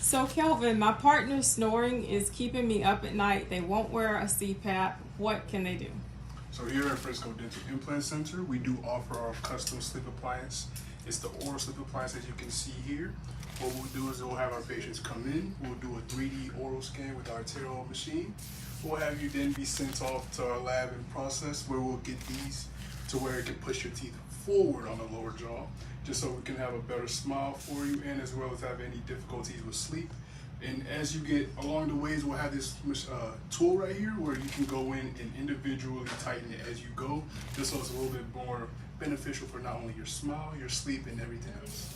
So Kelvin, my partner's snoring is keeping me up at night. They won't wear a CPAP. What can they do? So here at Frisco Dental Implant Center, we do offer our custom sleep appliance. It's the oral sleep appliance as you can see here. What we'll do is we'll have our patients come in, we'll do a 3D oral scan with our arterial machine. We'll have you then be sent off to our lab and process where we'll get these to where it can push your teeth forward on the lower jaw, just so we can have a better smile for you and as well as have any difficulties with sleep. And as you get along the ways, we'll have this tool right here where you can go in and individually tighten it as you go, just so it's a little bit more beneficial for not only your smile, your sleep, and everything else.